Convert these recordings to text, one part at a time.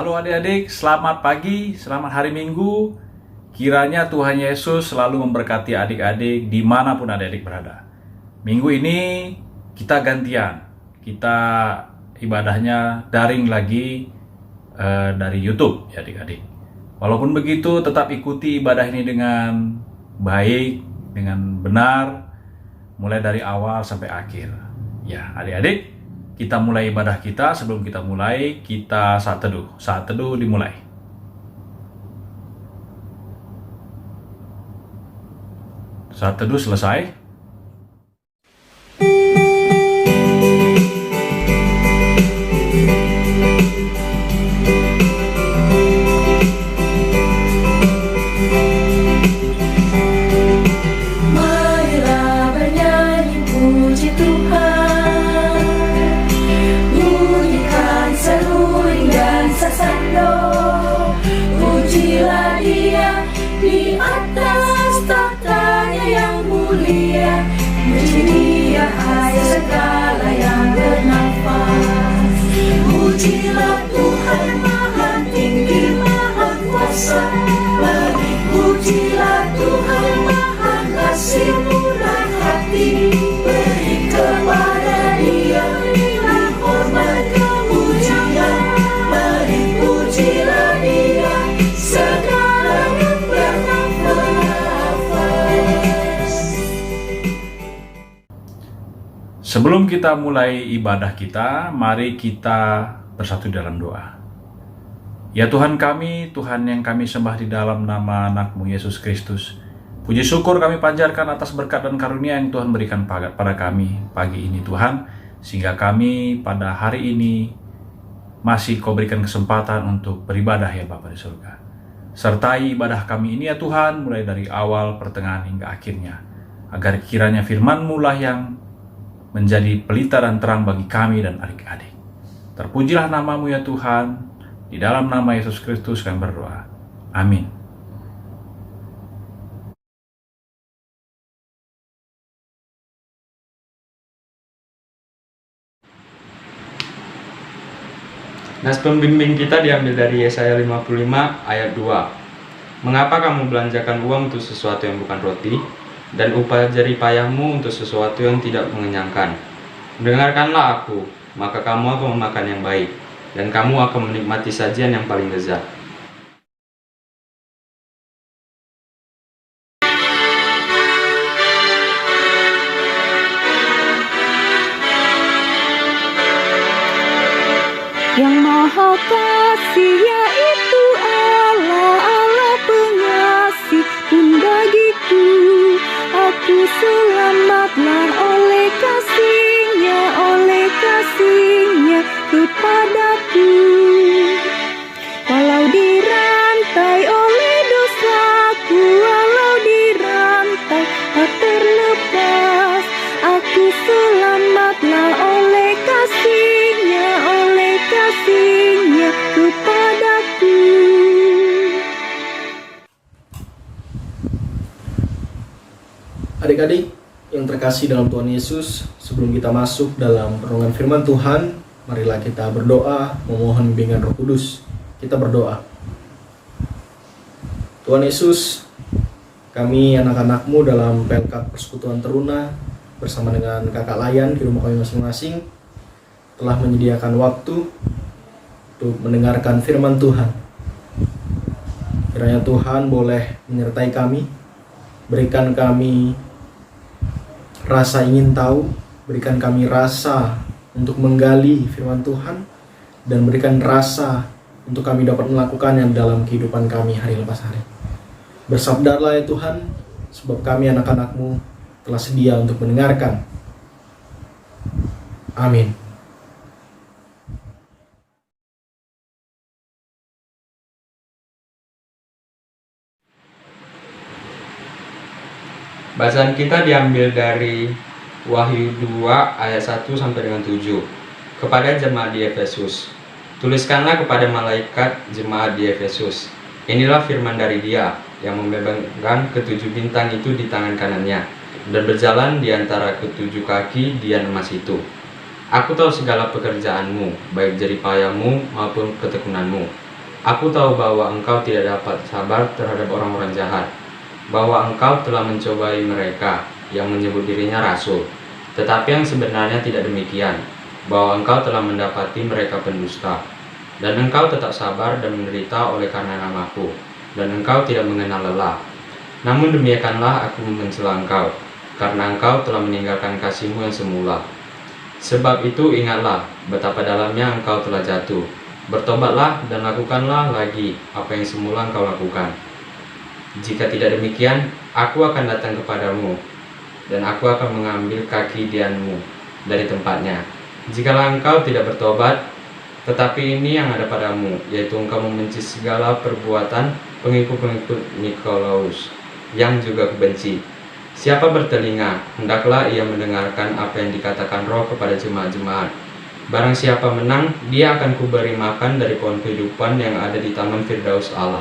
Halo adik-adik, selamat pagi, selamat hari Minggu. Kiranya Tuhan Yesus selalu memberkati adik-adik dimanapun adik-adik berada. Minggu ini kita gantian, kita ibadahnya daring lagi dari YouTube ya adik-adik. Walaupun begitu tetap ikuti ibadah ini dengan baik, dengan benar, mulai dari awal sampai akhir. Ya adik-adik, kita mulai ibadah kita. Sebelum kita mulai, kita saat teduh. Saat teduh dimulai. Saat teduh selesai. Marilah bernyanyi puji Tuhan, bunyikan seruling dan sasando. Pujilah Dia di atas tahtanya yang mulia. Puji Dia hai segala yang bernafas. Pujilah Tuhan maha tinggi maha kuasa. Pujilah Tuhan maha kasih murah hati. Beri kepada Dia berilah hormat kemuliaan. Mari pujilah Dia segala yang bernafas. Sebelum kita mulai ibadah kita, mari kita bersatu dalam doa. Ya Tuhan kami, Tuhan yang kami sembah di dalam nama anak-Mu Yesus Kristus. Puji syukur kami panjatkan atas berkat dan karunia yang Tuhan berikan pada kami pagi ini Tuhan. Sehingga kami pada hari ini masih Kau berikan kesempatan untuk beribadah ya Bapa di surga. Sertai ibadah kami ini ya Tuhan, mulai dari awal, pertengahan hingga akhirnya. Agar kiranya firman-Mu lah yang menjadi pelita dan terang bagi kami dan adik-adik. Terpujilah nama-Mu ya Tuhan. Di dalam nama Yesus Kristus kami berdoa. Amin. Nas pembimbing kita diambil dari Yesaya 55 ayat 2. Mengapa kamu belanjakan uang untuk sesuatu yang bukan roti, dan upah jerih payahmu untuk sesuatu yang tidak mengenyangkan? Dengarkanlah aku, maka kamu akan memakan yang baik, dan kamu akan menikmati sajian yang paling lezat. Yang maha kasih yaitu Allah, Allah pengasih pun bagiku. Aku selamatlah oleh kasihnya kepadaku. Walau dirantai oleh dosaku, walau dirantai tak terlepas. Aku selamatlah oleh kasihnya kepadaku. Adik-adik yang terkasih dalam Tuhan Yesus, sebelum kita masuk dalam renungan firman Tuhan, marilah kita berdoa memohon bimbingan Roh Kudus. Kita berdoa. Tuhan Yesus, kami anak-anak-Mu dalam PLK Persekutuan Teruna bersama dengan kakak Layan di rumah kami masing-masing telah menyediakan waktu untuk mendengarkan firman Tuhan. Kiranya Tuhan boleh menyertai kami, berikan kami rasa ingin tahu, berikan kami rasa untuk menggali firman Tuhan, dan berikan rasa untuk kami dapat melakukannya dalam kehidupan kami hari lepas hari. Bersabdalah ya Tuhan, sebab kami anak-anak-Mu telah sedia untuk mendengarkan. Amin. Bacaan kita diambil dari Wahyu 2 ayat 1 sampai dengan 7. Kepada jemaat di Efesus. Tuliskanlah kepada malaikat jemaat di Efesus. Inilah firman dari Dia yang memegang ketujuh bintang itu di tangan kanannya dan berjalan di antara ketujuh kaki dian emas itu. Aku tahu segala pekerjaanmu, baik jerih payahmu maupun ketekunanmu, Aku tahu bahwa engkau tidak dapat sabar terhadap orang-orang jahat, bahwa engkau telah mencobai mereka yang menyebut dirinya rasul, tetapi yang sebenarnya tidak demikian, bahwa engkau telah mendapati mereka pendusta, dan engkau tetap sabar dan menderita oleh karena namaku, dan engkau tidak mengenal lelah. Namun demikianlah aku mencela engkau, karena engkau telah meninggalkan kasihmu yang semula. Sebab itu ingatlah betapa dalamnya engkau telah jatuh. Bertobatlah dan lakukanlah lagi apa yang semula engkau lakukan. Jika tidak demikian, aku akan datang kepadamu, dan aku akan mengambil kaki dianmu dari tempatnya. Jikalau engkau tidak bertobat, tetapi ini yang ada padamu, yaitu engkau membenci segala perbuatan pengikut-pengikut Nikolaus, yang juga kubenci. Siapa bertelinga, hendaklah ia mendengarkan apa yang dikatakan Roh kepada jemaat-jemaat. Barang siapa menang, dia akan kuberi makan dari pohon kehidupan yang ada di taman Firdaus Allah.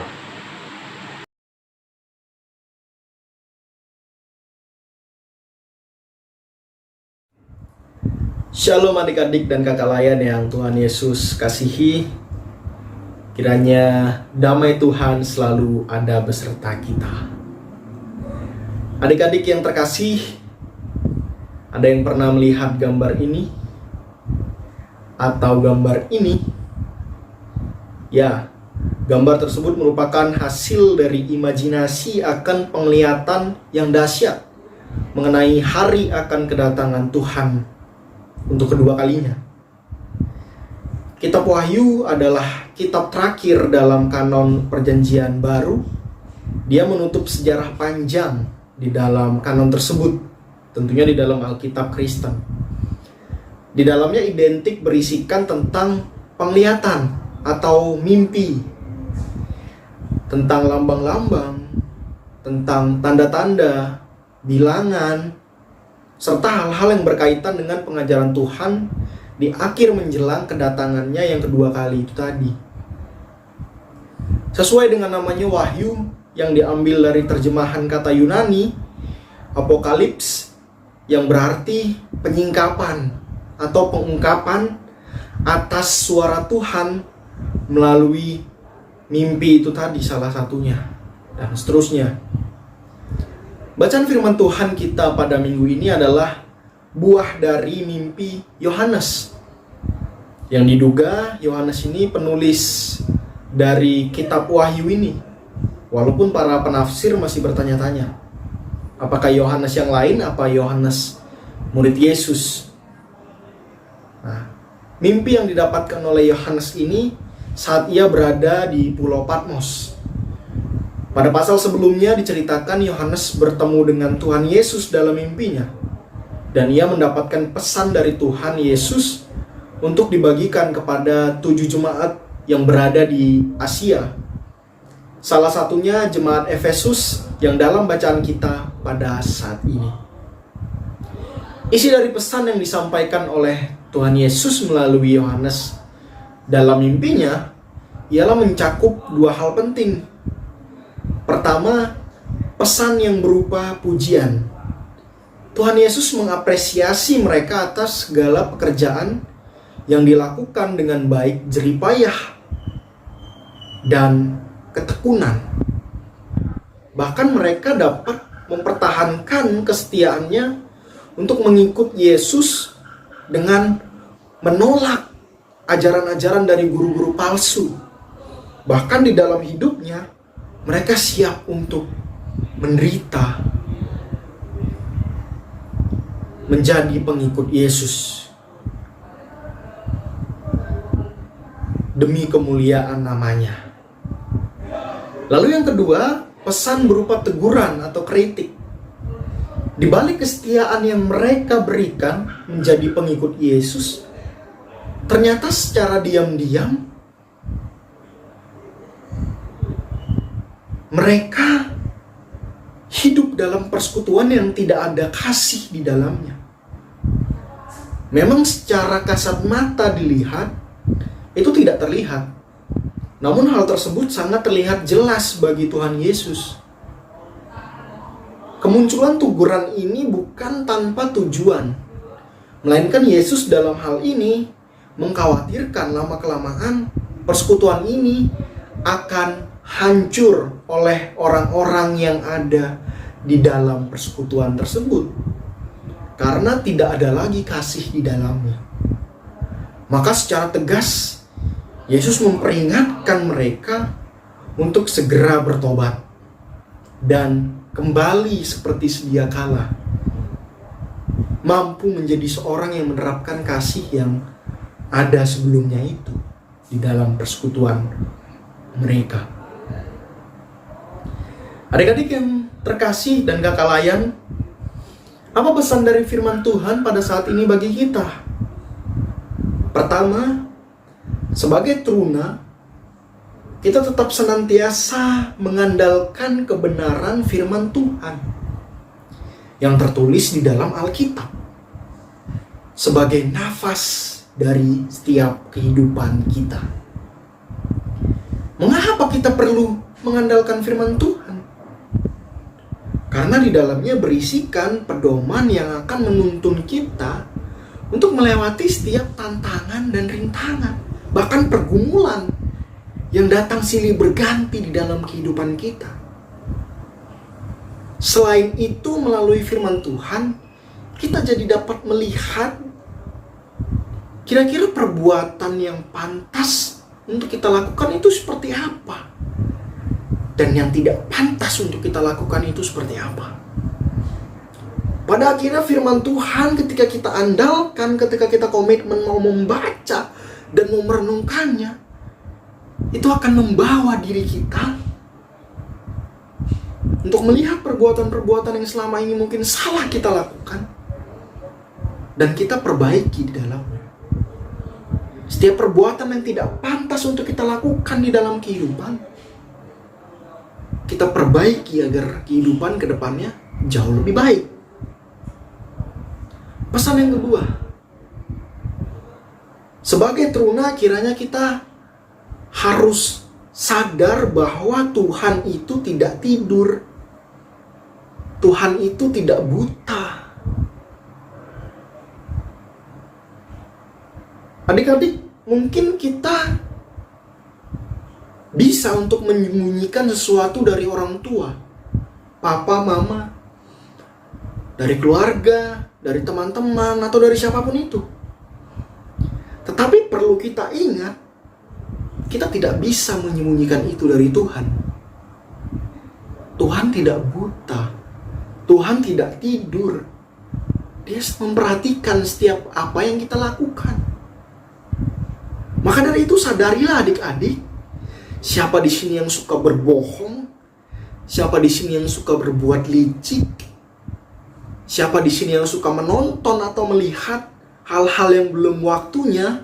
Shalom adik-adik dan kakak layan yang Tuhan Yesus kasihi. Kiranya damai Tuhan selalu ada beserta kita. Adik-adik yang terkasih, ada yang pernah melihat gambar ini? Atau gambar ini? Ya, gambar tersebut merupakan hasil dari imajinasi akan penglihatan yang dahsyat mengenai hari akan kedatangan Tuhan untuk kedua kalinya. Kitab Wahyu adalah kitab terakhir dalam kanon Perjanjian Baru. Dia menutup sejarah panjang di dalam kanon tersebut, tentunya di dalam Alkitab Kristen. Di dalamnya identik berisikan tentang penglihatan atau mimpi, tentang lambang-lambang, tentang tanda-tanda, bilangan, serta hal-hal yang berkaitan dengan pengajaran Tuhan di akhir menjelang kedatangannya yang kedua kali itu tadi. Sesuai dengan namanya Wahyu yang diambil dari terjemahan kata Yunani Apokalips, yang berarti penyingkapan atau pengungkapan atas suara Tuhan melalui mimpi itu tadi salah satunya, dan seterusnya. Bacaan firman Tuhan kita pada minggu ini adalah buah dari mimpi Yohanes, yang diduga Yohanes ini penulis dari kitab Wahyu ini. Walaupun para penafsir masih bertanya-tanya, apakah Yohanes yang lain, apa Yohanes murid Yesus? Nah, mimpi yang didapatkan oleh Yohanes ini saat ia berada di Pulau Patmos. Pada pasal sebelumnya diceritakan Yohanes bertemu dengan Tuhan Yesus dalam mimpinya, dan ia mendapatkan pesan dari Tuhan Yesus untuk dibagikan kepada 7 jemaat yang berada di Asia. Salah satunya jemaat Efesus yang dalam bacaan kita pada saat ini. Isi dari pesan yang disampaikan oleh Tuhan Yesus melalui Yohanes dalam mimpinya ialah mencakup 2 hal penting. Pertama, pesan yang berupa pujian. Tuhan Yesus mengapresiasi mereka atas segala pekerjaan yang dilakukan dengan baik, jeripayah, dan ketekunan. Bahkan mereka dapat mempertahankan kesetiaannya untuk mengikut Yesus dengan menolak ajaran-ajaran dari guru-guru palsu. Bahkan di dalam hidupnya, mereka siap untuk menderita menjadi pengikut Yesus demi kemuliaan namanya. Lalu yang kedua, pesan berupa teguran atau kritik. Di balik kesetiaan yang mereka berikan menjadi pengikut Yesus, ternyata secara diam-diam mereka hidup dalam persekutuan yang tidak ada kasih di dalamnya. Memang secara kasat mata dilihat, itu tidak terlihat. Namun hal tersebut sangat terlihat jelas bagi Tuhan Yesus. Kemunculan teguran ini bukan tanpa tujuan, melainkan Yesus dalam hal ini mengkhawatirkan lama-kelamaan persekutuan ini akan hancur oleh orang-orang yang ada di dalam persekutuan tersebut, karena tidak ada lagi kasih di dalamnya. Maka secara tegas Yesus memperingatkan mereka untuk segera bertobat dan kembali seperti sedia kala, mampu menjadi seorang yang menerapkan kasih yang ada sebelumnya itu di dalam persekutuan mereka. Adik-adik yang terkasih dan kakak layan, apa pesan dari firman Tuhan pada saat ini bagi kita? Pertama, sebagai teruna, kita tetap senantiasa mengandalkan kebenaran firman Tuhan yang tertulis di dalam Alkitab sebagai nafas dari setiap kehidupan kita. Mengapa kita perlu mengandalkan firman Tuhan? Karena di dalamnya berisikan pedoman yang akan menuntun kita untuk melewati setiap tantangan dan rintangan, bahkan pergumulan yang datang silih berganti di dalam kehidupan kita. Selain itu, melalui firman Tuhan, kita jadi dapat melihat kira-kira perbuatan yang pantas untuk kita lakukan itu seperti apa, dan yang tidak pantas untuk kita lakukan itu seperti apa. Pada akhirnya firman Tuhan ketika kita andalkan, ketika kita komitmen mau membaca dan mau merenungkannya, itu akan membawa diri kita untuk melihat perbuatan-perbuatan yang selama ini mungkin salah kita lakukan, dan kita perbaiki di dalamnya. Setiap perbuatan yang tidak pantas untuk kita lakukan di dalam kehidupan, kita perbaiki agar kehidupan ke depannya jauh lebih baik. Pesan yang kedua, sebagai teruna kiranya kita harus sadar bahwa Tuhan itu tidak tidur. Tuhan itu tidak buta. Adik-adik, mungkin kita bisa untuk menyembunyikan sesuatu dari orang tua, papa, mama, dari keluarga, dari teman-teman, atau dari siapapun itu. Tetapi perlu kita ingat, kita tidak bisa menyembunyikan itu dari Tuhan. Tuhan tidak buta. Tuhan tidak tidur. Dia memperhatikan setiap apa yang kita lakukan. Maka dari itu sadarilah adik-adik, siapa di sini yang suka berbohong? Siapa di sini yang suka berbuat licik? Siapa di sini yang suka menonton atau melihat hal-hal yang belum waktunya?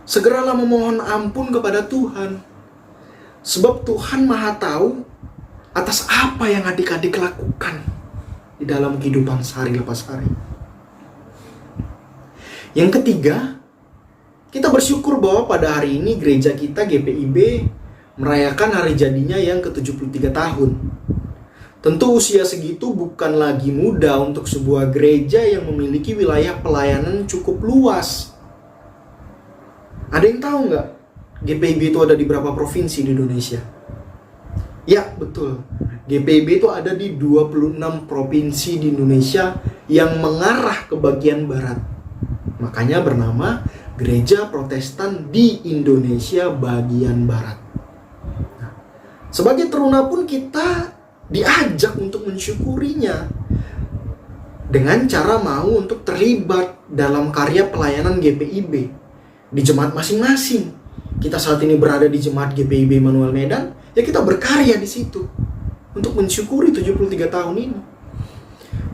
Segeralah memohon ampun kepada Tuhan. Sebab Tuhan Maha tahu atas apa yang adik-adik lakukan di dalam kehidupan sehari lepas hari. Yang ketiga, kita bersyukur bahwa pada hari ini gereja kita GPIB merayakan hari jadinya yang ke-73 tahun. Tentu usia segitu bukan lagi muda untuk sebuah gereja yang memiliki wilayah pelayanan cukup luas. Ada yang tahu nggak GPIB itu ada di berapa provinsi di Indonesia? Ya, betul. GPIB itu ada di 26 provinsi di Indonesia yang mengarah ke bagian barat. Makanya bernama Gereja Protestan di Indonesia bagian barat. Nah, sebagai teruna pun kita diajak untuk mensyukurinya dengan cara mau untuk terlibat dalam karya pelayanan GPIB di jemaat masing-masing. Kita saat ini berada di jemaat GPIB Manuel Medan, ya kita berkarya di situ untuk mensyukuri 73 tahun ini.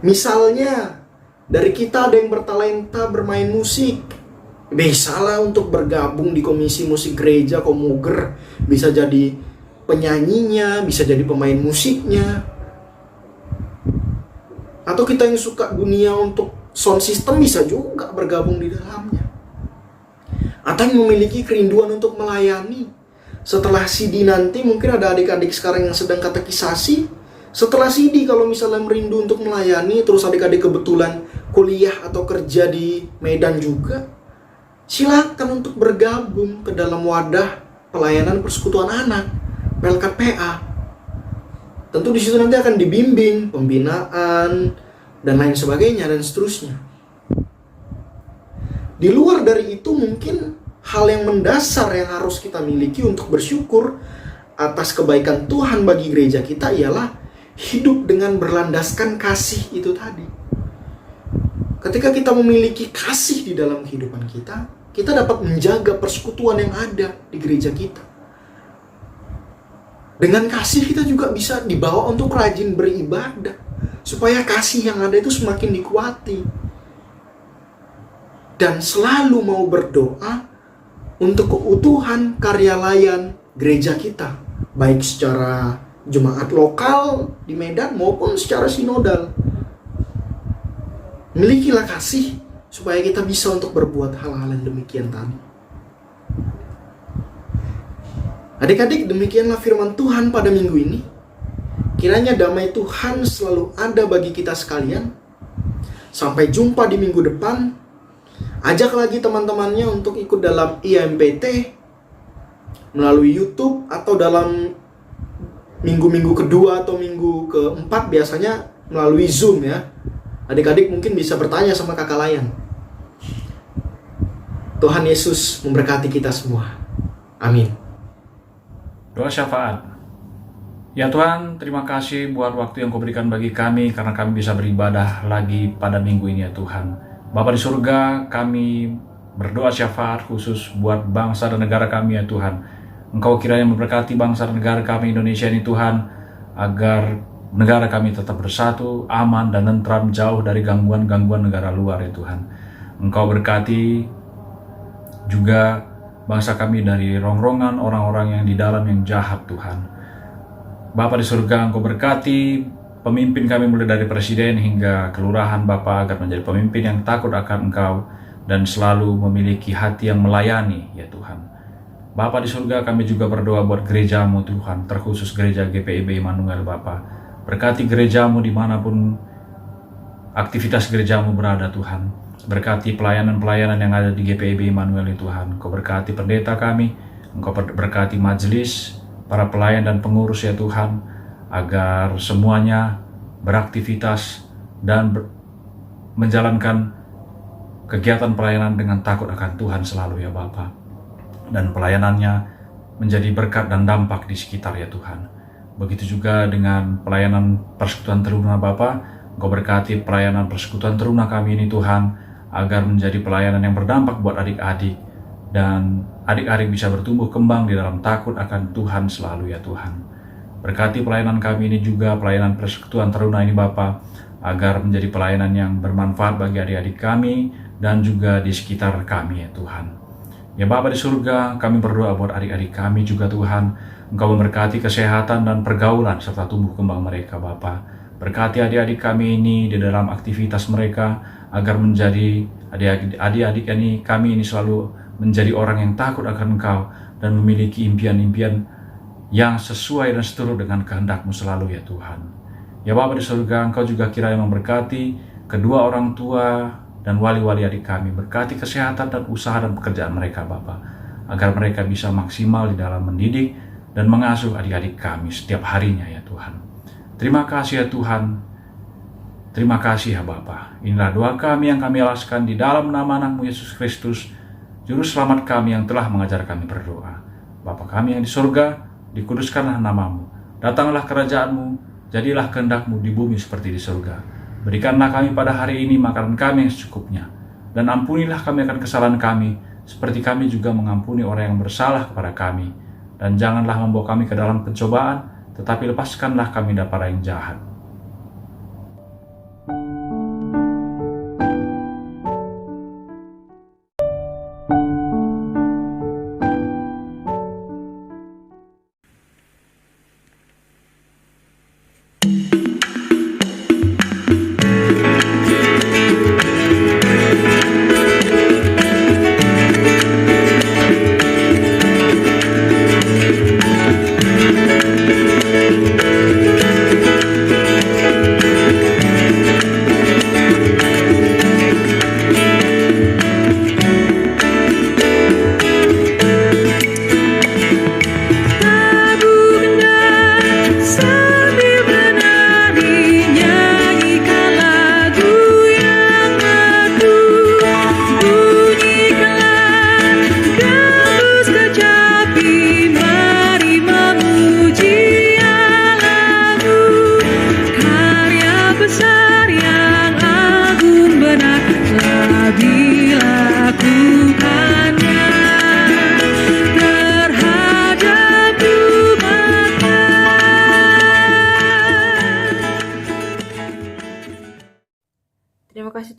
Misalnya dari kita ada yang bertalenta bermain musik, bisalah untuk bergabung di komisi musik gereja, Komuger, bisa jadi penyanyinya, bisa jadi pemain musiknya. Atau kita yang suka dunia untuk sound system bisa juga bergabung di dalamnya. Atau yang memiliki kerinduan untuk melayani. Setelah CD nanti mungkin ada adik-adik sekarang yang sedang katekisasi. Setelah CD kalau misalnya merindu untuk melayani, terus adik-adik kebetulan kuliah atau kerja di Medan juga, silakan untuk bergabung ke dalam wadah pelayanan persekutuan anak, PLKPA. Tentu di situ nanti akan dibimbing, pembinaan, dan lain sebagainya, dan seterusnya. Di luar dari itu mungkin hal yang mendasar yang harus kita miliki untuk bersyukur atas kebaikan Tuhan bagi gereja kita ialah hidup dengan berlandaskan kasih itu tadi. Ketika kita memiliki kasih di dalam kehidupan kita, kita dapat menjaga persekutuan yang ada di gereja kita. Dengan kasih kita juga bisa dibawa untuk rajin beribadah, supaya kasih yang ada itu semakin dikuati. Dan selalu mau berdoa untuk keutuhan karya layan gereja kita, baik secara jemaat lokal di Medan maupun secara sinodal. Milikilah kasih supaya kita bisa untuk berbuat hal-hal yang demikian tadi. Adik-adik, demikianlah firman Tuhan pada minggu ini. Kiranya damai Tuhan selalu ada bagi kita sekalian. Sampai jumpa di minggu depan. Ajak lagi teman-temannya untuk ikut dalam IMPT melalui YouTube atau dalam minggu-minggu kedua atau minggu keempat biasanya melalui Zoom ya. Adik-adik mungkin bisa bertanya sama kakak layan. Tuhan Yesus memberkati kita semua. Amin. Doa syafaat. Ya Tuhan, terima kasih buat waktu yang Kau berikan bagi kami karena kami bisa beribadah lagi pada minggu ini ya Tuhan. Bapa di surga, kami berdoa syafaat khusus buat bangsa dan negara kami ya Tuhan. Engkau kiranya memberkati bangsa dan negara kami Indonesia ini Tuhan, agar negara kami tetap bersatu, aman dan tentram, jauh dari gangguan-gangguan negara luar ya Tuhan. Engkau berkati juga bangsa kami dari rongrongan orang-orang yang di dalam yang jahat Tuhan. Bapa di surga, Engkau berkati pemimpin kami mulai dari presiden hingga kelurahan Bapa, agar menjadi pemimpin yang takut akan Engkau dan selalu memiliki hati yang melayani ya Tuhan. Bapa di surga, kami juga berdoa buat gerejamu Tuhan, terkhusus gereja GPIB Immanuel Bapa. Berkati gerejamu dimanapun aktivitas gerejamu berada Tuhan. Berkati pelayanan-pelayanan yang ada di GPIB Immanuel Tuhan. Engkau berkati pendeta kami, Engkau berkati majelis, para pelayan dan pengurus ya Tuhan, agar semuanya beraktivitas dan menjalankan kegiatan pelayanan dengan takut akan Tuhan selalu ya Bapa. Dan pelayanannya menjadi berkat dan dampak di sekitar ya Tuhan. Begitu juga dengan pelayanan persekutuan teruna Bapa. Engkau berkati pelayanan persekutuan teruna kami ini Tuhan, agar menjadi pelayanan yang berdampak buat adik-adik, dan adik-adik bisa bertumbuh kembang di dalam takut akan Tuhan selalu ya Tuhan. Berkati pelayanan kami ini juga, pelayanan persekutuan teruna ini Bapa, agar menjadi pelayanan yang bermanfaat bagi adik-adik kami dan juga di sekitar kami ya Tuhan. Ya Bapa di surga, kami berdoa buat adik-adik kami juga Tuhan. Engkau memberkati kesehatan dan pergaulan serta tumbuh kembang mereka Bapa. Berkati adik-adik kami ini di dalam aktivitas mereka, agar menjadi adik-adik ini, kami ini selalu menjadi orang yang takut akan Engkau dan memiliki impian-impian yang sesuai dan seturut dengan kehendak-Mu selalu ya Tuhan. Ya Bapa di surga, Engkau juga kiranya memberkati kedua orang tua dan wali-wali adik kami. Berkati kesehatan dan usaha dan pekerjaan mereka Bapa, agar mereka bisa maksimal di dalam mendidik dan mengasuh adik-adik kami setiap harinya ya Tuhan. Terima kasih ya Tuhan. Terima kasih ya Bapa. Inilah doa kami yang kami alaskan di dalam nama anak-Mu Yesus Kristus, Juru Selamat kami yang telah mengajar kami berdoa. Bapa kami yang di surga, dikuduskanlah nama-Mu. Datanglah kerajaan-Mu, jadilah kehendak-Mu di bumi seperti di surga. Berikanlah kami pada hari ini makanan kami yang secukupnya. Dan ampunilah kami akan kesalahan kami, seperti kami juga mengampuni orang yang bersalah kepada kami. Dan janganlah membawa kami ke dalam pencobaan, tetapi lepaskanlah kami daripada yang jahat.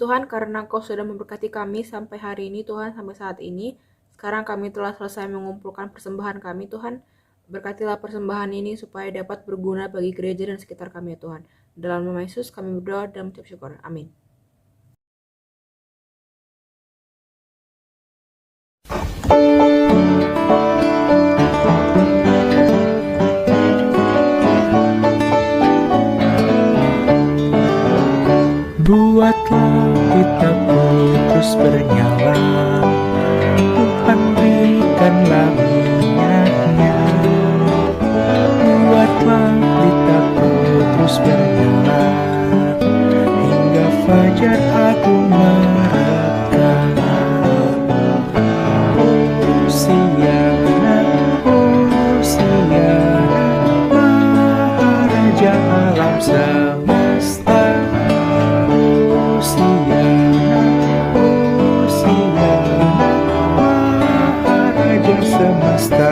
Tuhan karena Kau sudah memberkati kami sampai hari ini Tuhan, sampai saat ini. Sekarang kami telah selesai mengumpulkan persembahan kami Tuhan. Berkatilah persembahan ini supaya dapat berguna bagi gereja dan sekitar kami ya Tuhan. Dalam nama Yesus kami berdoa dan mengucap syukur. Amin. Buatlah kitabku terus bernyala, Tuhan berikanlah minyaknya. Buatlah kitabku terus bernyala, hingga fajar aku merekam. Hosiana, Hosiana, Maharaja alam semesta. Hosiana, Hosiana, Maharaja semesta.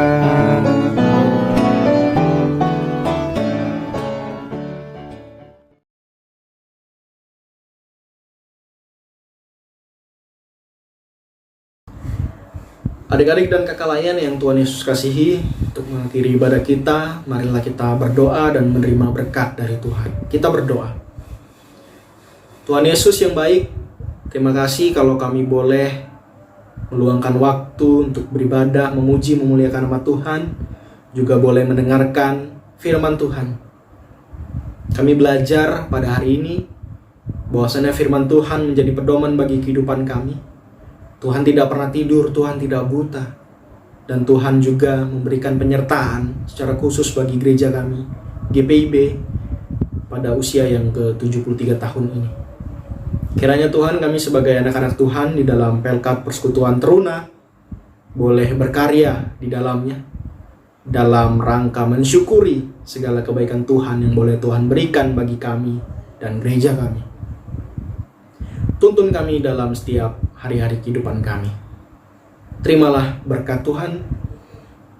Adik-adik dan kakak layan yang Tuhan Yesus kasihi, untuk mengakhiri ibadah kita, marilah kita berdoa dan menerima berkat dari Tuhan. Kita berdoa. Tuhan Yesus yang baik, terima kasih kalau kami boleh meluangkan waktu untuk beribadah, memuji, memuliakan nama Tuhan, juga boleh mendengarkan firman Tuhan. Kami belajar pada hari ini bahwasanya firman Tuhan menjadi pedoman bagi kehidupan kami. Tuhan tidak pernah tidur, Tuhan tidak buta. Dan Tuhan juga memberikan penyertaan secara khusus bagi gereja kami, GPIB, pada usia yang ke-73 tahun ini. Kiranya Tuhan, kami sebagai anak-anak Tuhan di dalam Pelkat Persekutuan Teruna boleh berkarya di dalamnya, dalam rangka mensyukuri segala kebaikan Tuhan yang boleh Tuhan berikan bagi kami dan gereja kami. Tuntun kami dalam setiap hari-hari kehidupan kami. Terimalah berkat Tuhan,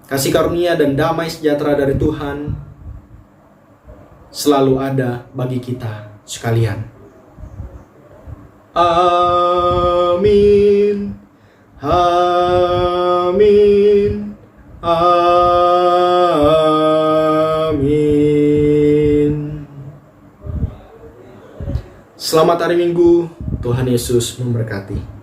kasih karunia dan damai sejahtera dari Tuhan selalu ada bagi kita sekalian. Amin. Amin. Amin. Selamat hari Minggu. Tuhan Yesus memberkati.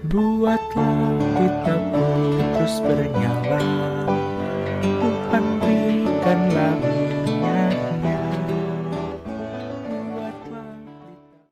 Buatlah kitabku terus bernyala,